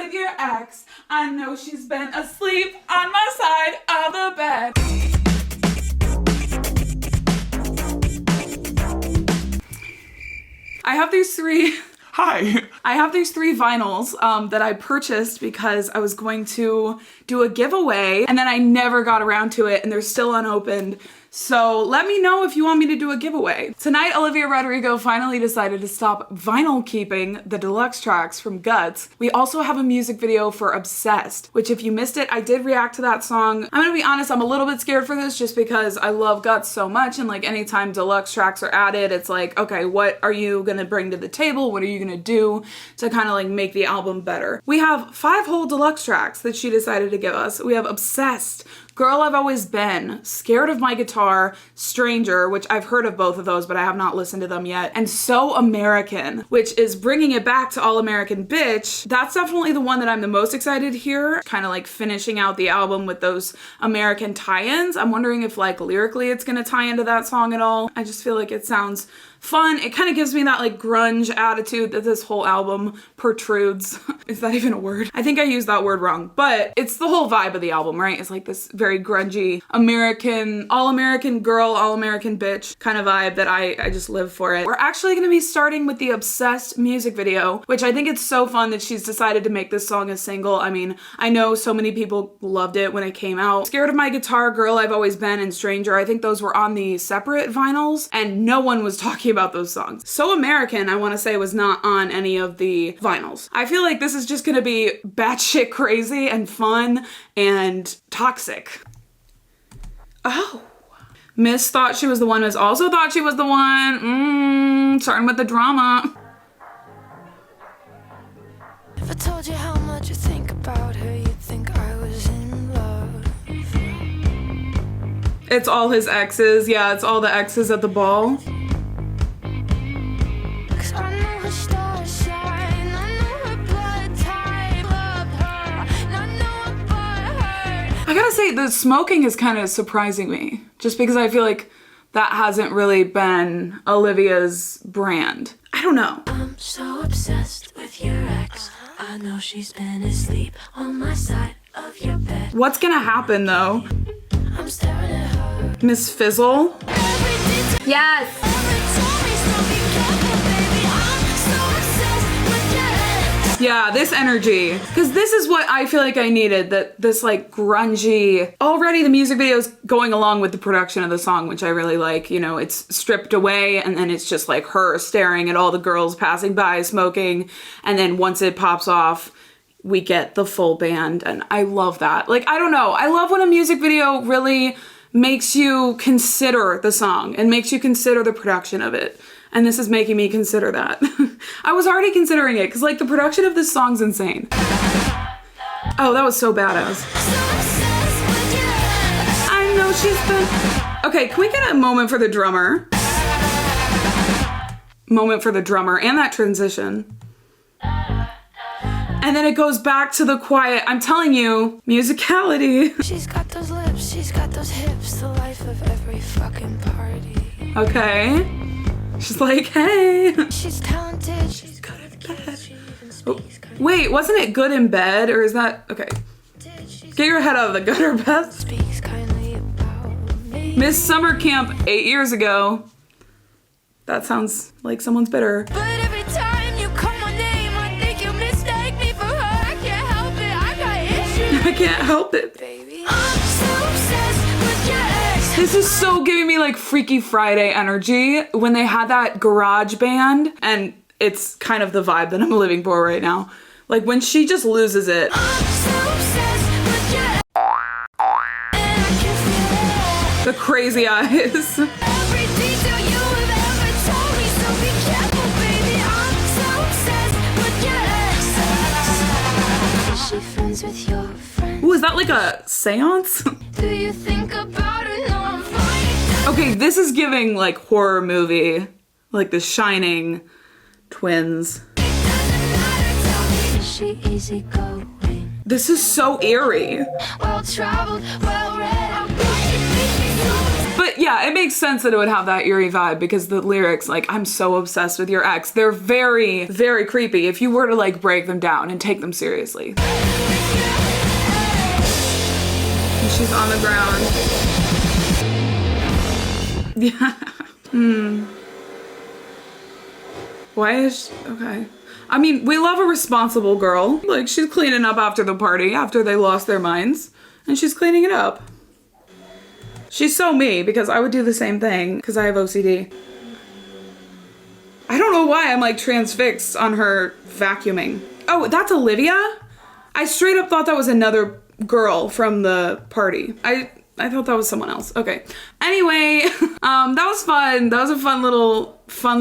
with your ex. I know she's been asleep on my side of the bed. I have these three vinyls that I purchased because I was going to do a giveaway and then I never got around to it and they're still unopened. So let me know if you want me to do a giveaway. Tonight, Olivia Rodrigo finally decided to stop vinyl keeping the deluxe tracks from Guts. We also have a music video for Obsessed, which if you missed it, I did react to that song. I'm gonna be honest, I'm a little bit scared for this just because I love Guts so much, and like anytime deluxe tracks are added, it's like, okay, what are you gonna bring to the table? What are you gonna do to kind of like make the album better? We have 5 whole deluxe tracks that she decided to give us. We have Obsessed, Girl I've Always Been, Scared of My Guitar, Stranger, which I've heard of both of those, but I have not listened to them yet, and So American, which is bringing it back to All American Bitch. That's definitely the one that I'm the most excited to hear, kind of like finishing out the album with those American tie-ins. I'm wondering if like lyrically it's gonna tie into that song at all. I just feel like it sounds fun. It kind of gives me that like grunge attitude that this whole album protrudes. Is that even a word? I think I used that word wrong, but it's the whole vibe of the album, right? It's like this very grungy American, all-American girl, all-American bitch kind of vibe that I just live for it. We're actually gonna be starting with the Obsessed music video, which I think it's so fun that she's decided to make this song a single. I mean, I know so many people loved it when it came out. Scared of My Guitar, Girl I've Always Been, and Stranger, I think those were on the separate vinyls, and no one was talking about those songs. So American, I want to say, was not on any of the vinyls. I feel like this is just gonna be batshit crazy and fun and toxic. Oh. Miss thought she was the one. Miss also thought she was the one. Starting with the drama. If I told you how much you think about her, you'd think I was in love. It's all his exes. Yeah, it's all the exes at the ball. I gotta say, the smoking is kind of surprising me, just because I feel like that hasn't really been Olivia's brand. I don't know. I'm so obsessed with your ex. I know she's been asleep on my side of your bed. What's gonna happen though? I'm staring at her. Miss Fizzle? Yes! Yeah, this energy. Because this is what I feel like I needed, that this like grungy, already the music video is going along with the production of the song, which I really like. You know, it's stripped away and then it's just like her staring at all the girls passing by smoking. And then once it pops off, we get the full band. And I love that. Like, I don't know. I love when a music video really makes you consider the song and makes you consider the production of it. And this is making me consider that. I was already considering it because like the production of this song's insane. Oh, that was so badass. I know she's been... Okay, can we get a moment for the drummer? Moment for the drummer and that transition. And then it goes back to the quiet. I'm telling you, musicality. She's got those lips, she's got those hips, the life of every fucking party. Okay. She's like, hey. She's talented, she's good at bed. Oh, wait, wasn't it good in bed? Or is that, okay. Get your head out of the gutter, Beth. Speaks kindly about me. Miss Summer Camp 8 years ago. That sounds like someone's bitter. But every time you call my name, I think you mistake me for her. I can't help it, I got issues. I can't help it. Baby, I'm so obsessed with your ex. This is so giving me like Freaky Friday energy when they had that garage band, and it's kind of the vibe that I'm living for right now. Like when she just loses it. I'm so obsessed with your ex. And I can feel it. The crazy eyes. Every detail you have ever told me, so be careful, baby. I'm so obsessed with your ex. Is she friends with your friend? Ooh, is that like a seance? Do you think about her? No, I'm fine. Okay, this is giving like horror movie, like The Shining twins. Is she easygoing? This is so eerie. Well traveled, well read. But Yeah, it makes sense that it would have that eerie vibe because the lyrics, like, I'm so obsessed with your ex, they're very, very creepy if you were to like break them down and take them seriously. And she's on the ground. Yeah. Why is okay. I mean, we love a responsible girl. Like, she's cleaning up after the party, after they lost their minds, and she's cleaning it up. She's so me, because I would do the same thing, because I have OCD. I don't know why I'm like transfixed on her vacuuming. Oh, that's Olivia? I straight up thought that was another girl from the party. I thought that was someone else. Okay. Anyway, that was fun. That was a fun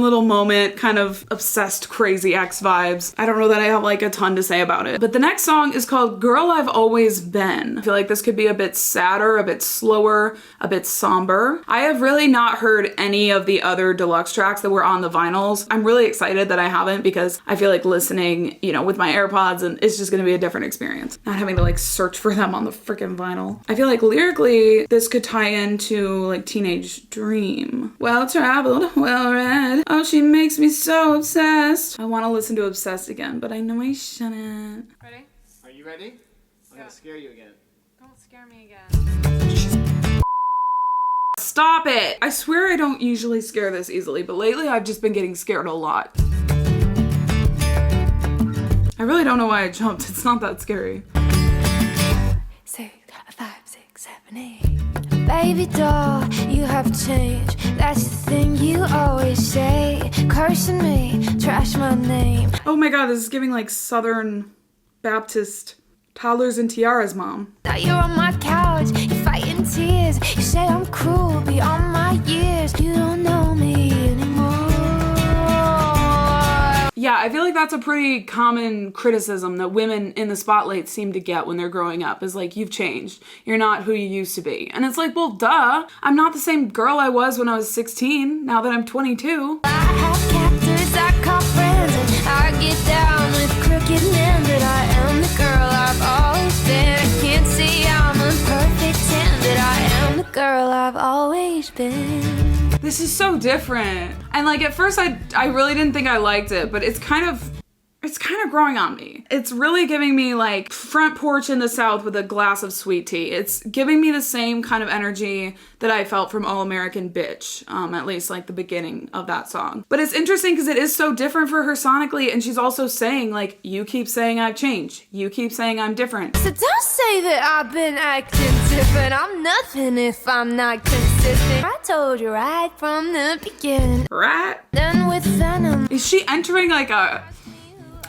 little moment, kind of obsessed, crazy ex vibes. I don't know that I have like a ton to say about it. But the next song is called Girl I've Always Been. I feel like this could be a bit sadder, a bit slower, a bit somber. I have really not heard any of the other deluxe tracks that were on the vinyls. I'm really excited that I haven't because I feel like listening, you know, with my AirPods, and it's just gonna be a different experience. Not having to like search for them on the freaking vinyl. I feel like lyrically, this could tie into like Teenage Dream. Well traveled, well read. Oh, she makes me so obsessed. I want to listen to Obsessed again, but I know I shouldn't. Ready? Are you ready? I'm gonna scare you again. Don't scare me again. Stop it! I swear I don't usually scare this easily, but lately I've just been getting scared a lot. I really don't know why I jumped. It's not that scary. 6, 5, 6, 7, 8. Baby doll, you have changed. That's the thing you always say. Cursing me, trash my name. Oh my god, this is giving like Southern Baptist toddlers and tiaras mom. Now you're on my couch, you're fighting tears. You say I'm cruel beyond my years. You don't know me anymore. Yeah, I feel like that's a pretty common criticism that women in the spotlight seem to get when they're growing up, is like, you've changed. You're not who you used to be. And it's like, well, duh. I'm not the same girl I was when I was 16, now that I'm 22. I have captors I call friends, and I get down with crooked men. That I am the girl I've always been. I can't see I'm a perfect 10. That I am the girl I've always been. This is so different. And like at first I really didn't think I liked it, but it's kind of growing on me. It's really giving me like front porch in the South with a glass of sweet tea. It's giving me the same kind of energy that I felt from All American Bitch, at least like the beginning of that song. But it's interesting because it is so different for her sonically, and she's also saying like, you keep saying I've changed. You keep saying I'm different. So don't say that I've been acting different. I'm nothing if I'm not consistent. I told you right from the beginning. Right? Done with venom. Is she entering like a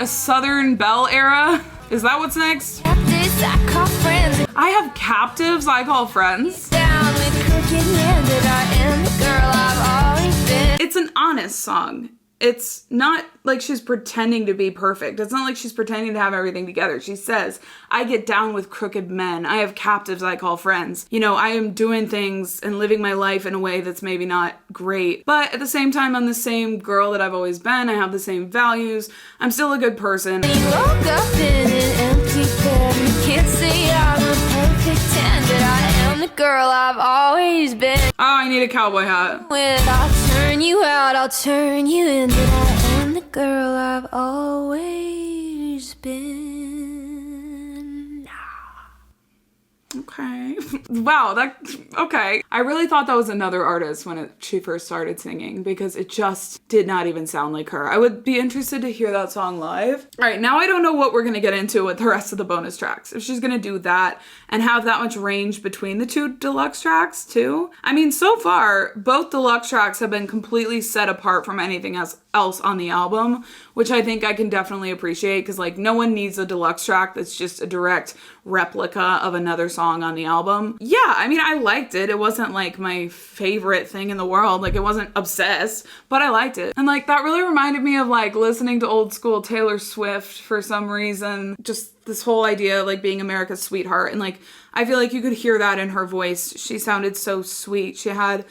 Southern Belle era? Is that what's next? Captives I call friends. I have captives I call friends. Down with crooked men. That I am the girl I've always been. It's an honest song. It's not like she's pretending to be perfect. It's not like she's pretending to have everything together. She says, I get down with crooked men. I have captives I call friends. You know, I am doing things and living my life in a way that's maybe not great. But at the same time, I'm the same girl that I've always been. I have the same values. I'm still a good person. You woke up in an empty bed. You can't say I'm a perfect 10. That I am the girl I've always been. Oh, I need a cowboy hat. When I'll turn you out, I'll turn you in. That I am the girl I've always been. Okay. Wow, okay. I really thought that was another artist when she first started singing because it just did not even sound like her. I would be interested to hear that song live. All right, now I don't know what we're gonna get into with the rest of the bonus tracks. If she's gonna do that and have that much range between the two deluxe tracks too. I mean, so far, both deluxe tracks have been completely set apart from anything else on the album, which I think I can definitely appreciate because like no one needs a deluxe track that's just a direct replica of another song on the album. Yeah, I mean, I liked it. It wasn't like my favorite thing in the world. Like it wasn't obsessed, but I liked it. And like that really reminded me of like listening to old school Taylor Swift for some reason. Just this whole idea of like being America's sweetheart. And like, I feel like you could hear that in her voice. She sounded so sweet. She had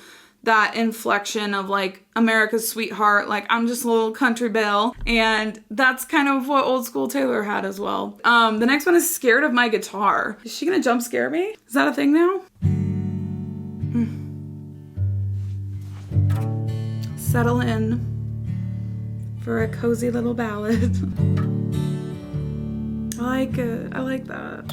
that inflection of like America's sweetheart, like I'm just a little country belle, and that's kind of what old school Taylor had as well. The next one is Scared of My Guitar. Is she gonna jump scare me? Is that a thing now? settle in for a cozy little ballad. I like it. I like that.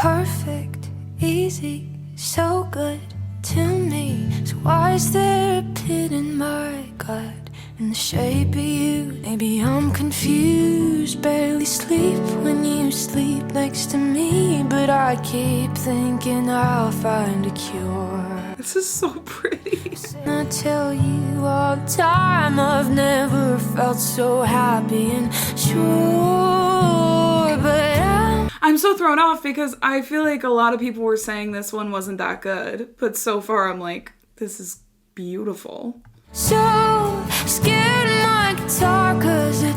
Perfect, easy, so good to me. So why is there a pit in my gut in the shape of you? Maybe I'm confused, barely sleep when you sleep next to me, but I keep thinking I'll find a cure. This is so pretty. I tell you all the time, I've never felt so happy and sure, but I'm so thrown off because I feel like a lot of people were saying this one wasn't that good, but so far I'm like, this is beautiful. so scared of my guitar, cause it,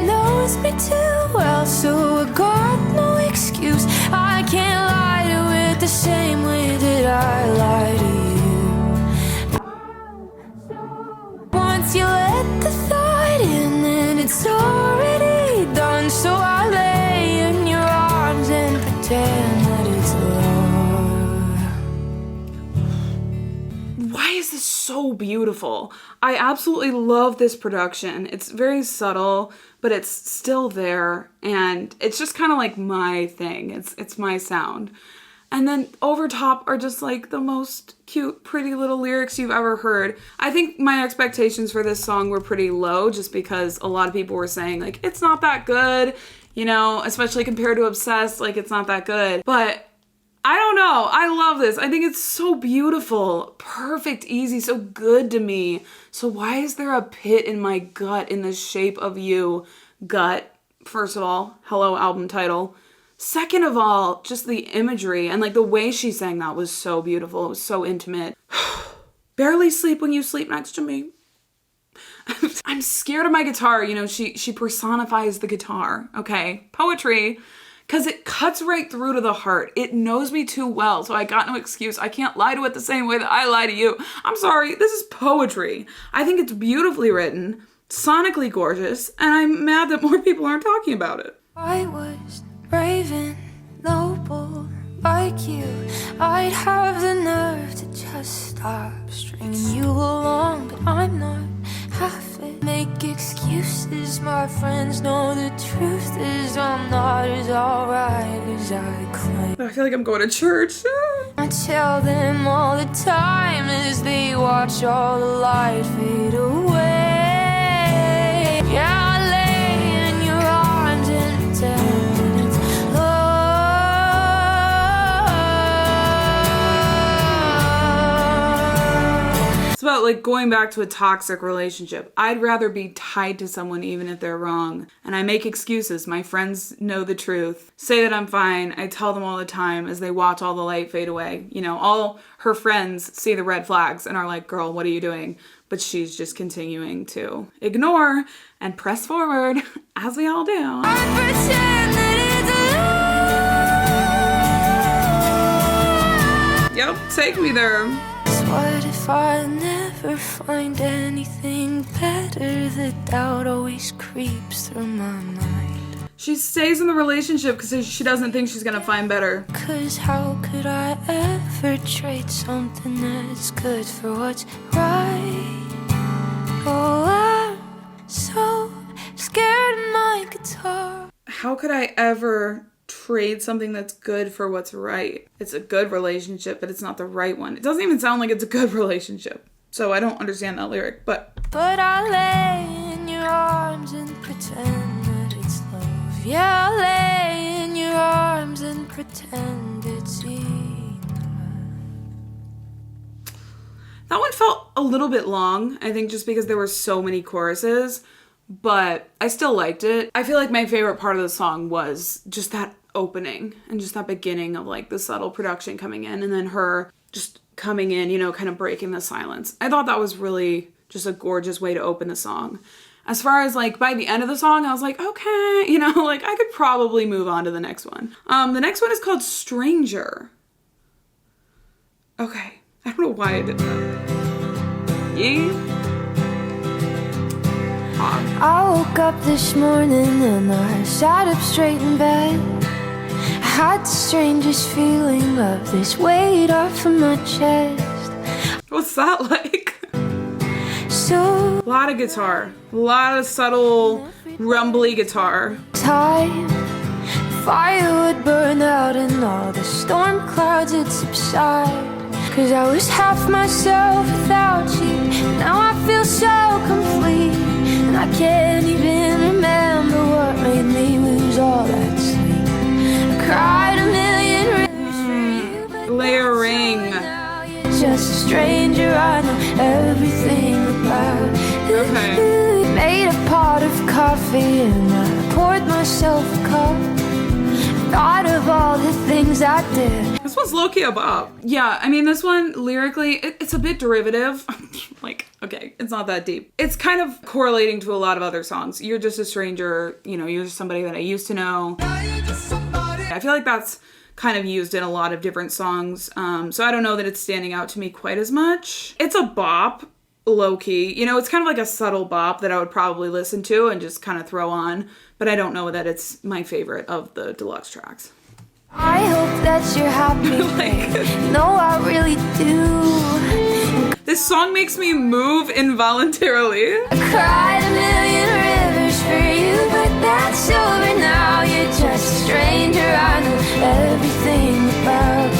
knows me too well, so I got no excuse. I can't lie to it the same way that I lie to you. Once you let the thought in, then it's already done, so I lay in your arms and pretend that it's love. Why is this so beautiful? I absolutely love this production. It's very subtle, but it's still there, and it's just kind of like my thing. It's my sound. And then over top are just like the most cute, pretty little lyrics you've ever heard. I think my expectations for this song were pretty low just because a lot of people were saying like, it's not that good, you know, especially compared to Obsessed, like it's not that good. But I don't know. I love this. I think it's so beautiful, perfect, easy, so good to me. So why is there a pit in my gut in the shape of you? Gut, first of all, hello album title. Second of all, just the imagery and like the way she sang that was so beautiful. It was so intimate. Barely sleep when you sleep next to me. I'm scared of my guitar. You know, she personifies the guitar. Okay, poetry. Because it cuts right through to the heart. It knows me too well, so I got no excuse. I can't lie to it the same way that I lie to you. I'm sorry, this is poetry. I think it's beautifully written, sonically gorgeous, and I'm mad that more people aren't talking about it. I was brave and noble like you. I'd have the nerve to just stop stringing you along, but I'm not half it. Make excuses, my friends know the truth is I'm not as alright as I claim. I feel like I'm going to church. I tell them all the time as they watch all the light fade away. Yeah, I lay in your arms and pretend it's love. It's about like going back to a toxic relationship. I'd rather be tied to someone even if they're wrong. And I make excuses. My friends know the truth. Say that I'm fine. I tell them all the time as they watch all the light fade away. You know, all her friends see the red flags and are like, girl, what are you doing? But she's just continuing to ignore and press forward, as we all do. I pretend that it's love. Yep, take me there. What if I never find anything better? The doubt always creeps through my mind. She stays in the relationship because she doesn't think she's gonna find better. Cause how could I ever trade something that's good for what's right? Oh, I'm so scared of my guitar. How could I ever trade something that's good for what's right? It's a good relationship, but it's not the right one. It doesn't even sound like it's a good relationship. So I don't understand that lyric, but I lay in your arms and pretend that it's love. Yeah, I lay in your arms and pretend it's enough. that one felt a little bit long, I think just because there were so many choruses, but I still liked it. I feel like my favorite part of the song was just that opening and just that beginning of like the subtle production coming in and then her just coming in, you know, kind of breaking the silence. I thought that was really just a gorgeous way to open the song. As far as like by the end of the song, I was like, okay, you know, like I could probably move on to the next one. The next one is called Stranger. Okay, I don't know why I did that. Yeah. I woke up this morning and I sat up straight in bed. I had the strangest feeling of this weight off of my chest. What's that like? So so A lot of guitar. A lot of subtle, rumbly guitar. time. Fire would burn out and all the storm clouds would subside. Cause I was half myself without you. Now I feel so complete. And I can't even remember what made me lose all that sleep. I cried a million rivers for you, but Layering. now you're just a stranger I know everything about. Okay. Made a pot of coffee and I poured myself a cup. Thought of all the things I did. This one's low-key a bop. Yeah, I mean, this one, lyrically, it's a bit derivative. Like, okay, it's not that deep. It's kind of correlating to a lot of other songs. You're just a stranger, you know, you're just somebody that I used to know. I feel like that's kind of used in a lot of different songs. So I don't know that it's standing out to me quite as much. It's a bop, low-key. You know, it's kind of like a subtle bop that I would probably listen to and just kind of throw on. But I don't know that it's my favorite of the deluxe tracks. I hope that you're happy. No, I really do. This song makes me move involuntarily. I cried a million rivers for you, but that's over now. You're just a stranger I know everything about.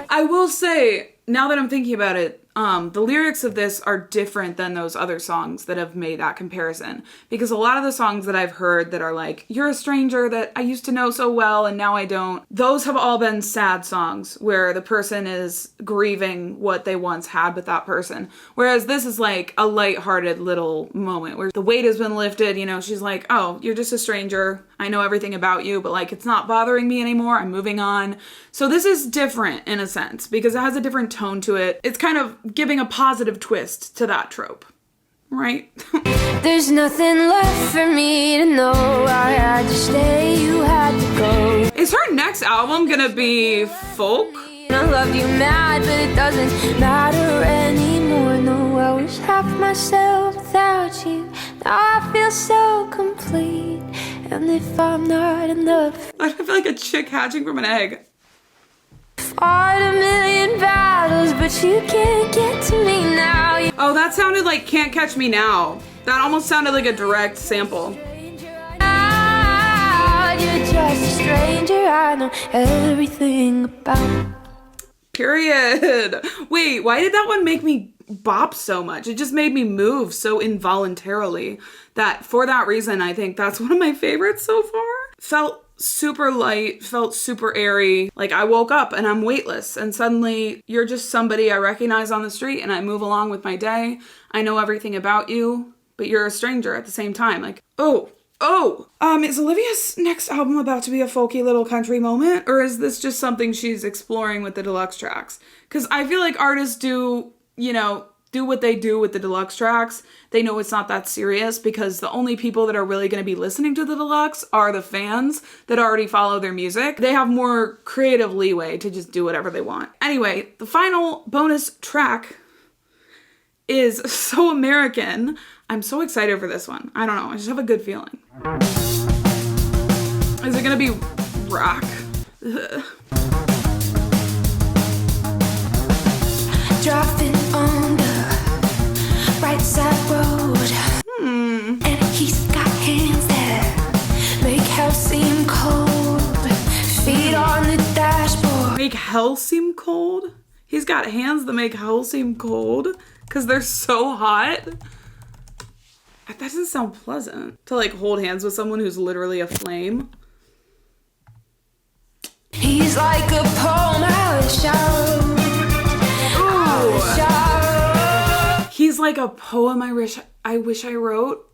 I will say, now that I'm thinking about it, the lyrics of this are different than those other songs that have made that comparison. Because a lot of the songs that I've heard that are like, you're a stranger that I used to know so well and now I don't, those have all been sad songs where the person is grieving what they once had with that person. Whereas this is like a lighthearted little moment where the weight has been lifted, you know, she's like, oh, you're just a stranger. I know everything about you, but like, it's not bothering me anymore. I'm moving on. So this is different in a sense because it has a different tone to it. It's kind of giving a positive twist to that trope, right? There's nothing left for me to know. I had to stay, you had to go. Is her next album gonna be folk? I love you mad, but it doesn't matter anymore. No, I was half myself without you. Now I feel so complete. And if I'm not enough, I feel like a chick hatching from an egg. fought a million battles, but you can't get to me now. You're Oh, that sounded like Can't Catch Me Now. That almost sounded like a direct sample. just a stranger I know everything about. Period. Wait, why did that one make me bop so much? It just made me move so involuntarily that for that reason, I think that's one of my favorites so far. Felt super light, felt super airy. Like I woke up and I'm weightless and suddenly you're just somebody I recognize on the street and I move along with my day. I know everything about you, but you're a stranger at the same time. Like, is Olivia's next album about to be a folky little country moment? Or is this just something she's exploring with the deluxe tracks? Because I feel like artists do what they do with the deluxe tracks. They know it's not that serious because the only people that are really going to be listening to the deluxe are the fans that already follow their music. They have more creative leeway to just do whatever they want. Anyway, the final bonus track is So American. I'm so excited for this one. I don't know. I just have a good feeling. Is it going to be rock? Ugh. Driving on the right side road. And he's got hands that make hell seem cold. Feet on the dashboard. Make hell seem cold? He's got hands that make hell seem cold because they're so hot. That doesn't sound pleasant to like hold hands with someone who's literally a flame. He's like a poem I wish I wrote. He's like a poem I wish I wrote.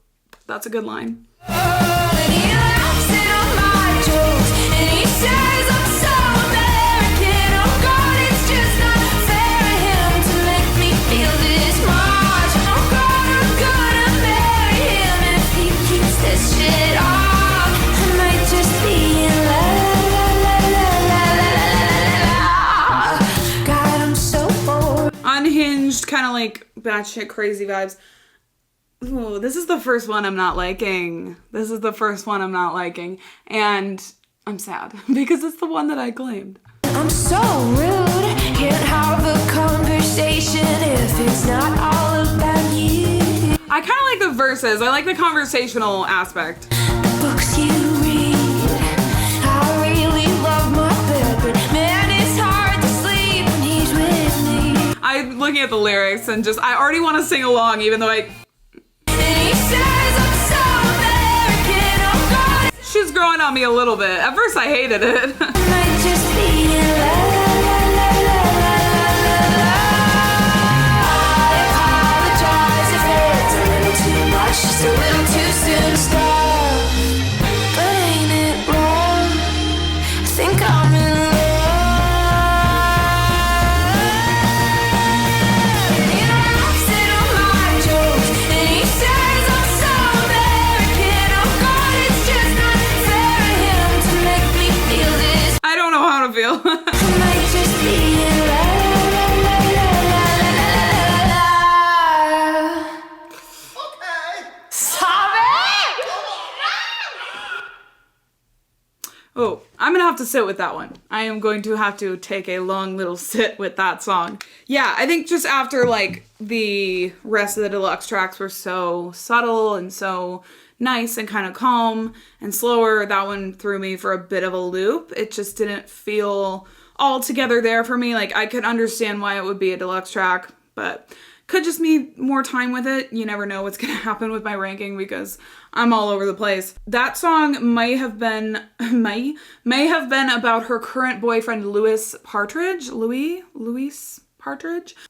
That's a good line. And he laughs at all my jokes. And he says I'm so American. Oh God, it's just not fair to him to make me feel this much. Oh God, I'm gonna marry him if he keeps this shit off. I might just be in love. God, I'm so bored. Unhinged, kind of like batshit crazy vibes. Ooh, this is the first one I'm not liking. And I'm sad because it's the one that I claimed. I'm so rude. can't have a conversation if it's not all about you. I kind of like the verses. I like the conversational aspect. Books you read, I really love my bed, but man, it's hard to sleep when he's with me. I'm looking at the lyrics and just, I already want to sing along even though And he says I'm so American, oh God, she's growing on me a little bit. At first I hated it. it might just be in love. I apologize if it's a little too much, just a little too soon to stop. But ain't it wrong? I think I'm in love. And he laughs at all my jokes, and he says I'm so American. Oh God, it's just not fair of him to make me feel this. I don't know how to feel. I might just be in love. Stop it! Oh, I'm gonna have to sit with that one. I am going to have to take a long little sit with that song. Yeah, I think just after like the rest of the deluxe tracks were so subtle and so nice and kind of calm and slower, that one threw me for a bit of a loop. It just didn't feel all together there for me. Like I could understand why it would be a deluxe track, but could just need more time with it. You never know what's gonna happen with my ranking because I'm all over the place. That song may have been about her current boyfriend, Louis Partridge. Okay.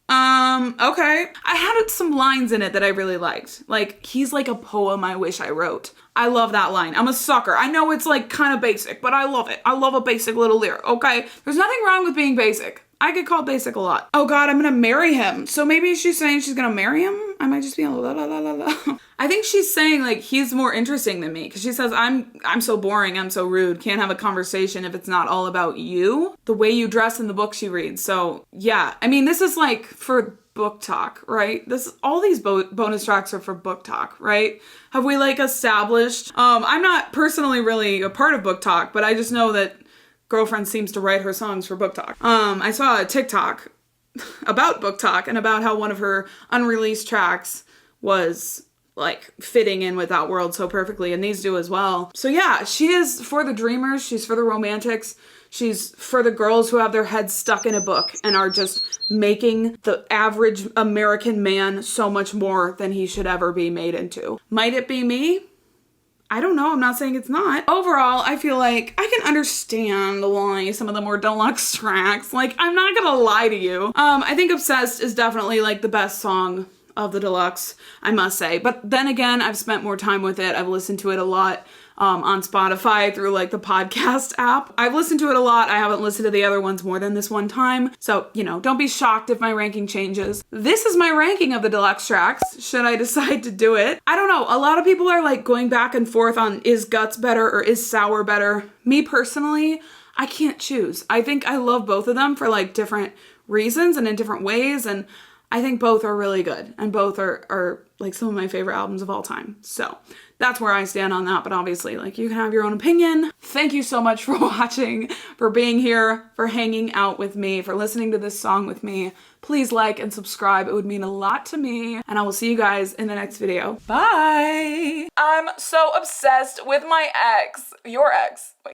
I had some lines in it that I really liked. Like, he's like a poem I wish I wrote. I love that line. I'm a sucker. I know it's like kind of basic, but I love it. I love a basic little lyric, okay? There's nothing wrong with being basic. I get called basic a lot. Oh God, I'm gonna marry him. So maybe she's saying she's gonna marry him? I might just be la la la la la. I think she's saying like he's more interesting than me because she says I'm so boring, I'm so rude, can't have a conversation if it's not all about you, the way you dress in the books you read. So yeah, I mean this is like for book talk, right? All these bonus tracks are for book talk, right? Have we like established? I'm not personally really a part of book talk, but I just know that Girlfriend seems to write her songs for book talk. I saw a TikTok about book talk and about how one of her unreleased tracks was like fitting in with that world so perfectly, and these do as well. So yeah, she is for the dreamers, she's for the romantics, she's for the girls who have their heads stuck in a book and are just making the average American man so much more than he should ever be made into. Might it be me? I don't know. I'm not saying it's not. Overall, I feel like I can understand why some of the more deluxe tracks, like, I'm not gonna lie to you. I think Obsessed is definitely like the best song of the deluxe, I must say. But then again, I've spent more time with it. I've listened to it a lot on Spotify through like the podcast app. I've listened to it a lot. I haven't listened to the other ones more than this one time. So, you know, don't be shocked if my ranking changes. This is my ranking of the deluxe tracks, should I decide to do it. I don't know. A lot of people are like going back and forth on is Guts better or is Sour better. Me personally, I can't choose. I think I love both of them for like different reasons and in different ways, and I think both are really good, and both are like some of my favorite albums of all time. So that's where I stand on that, but obviously, like, you can have your own opinion. Thank you so much for watching, for being here, for hanging out with me, for listening to this song with me. Please like and subscribe. It would mean a lot to me, and I will see you guys in the next video. Bye! I'm so obsessed with my ex. Your ex. Wait.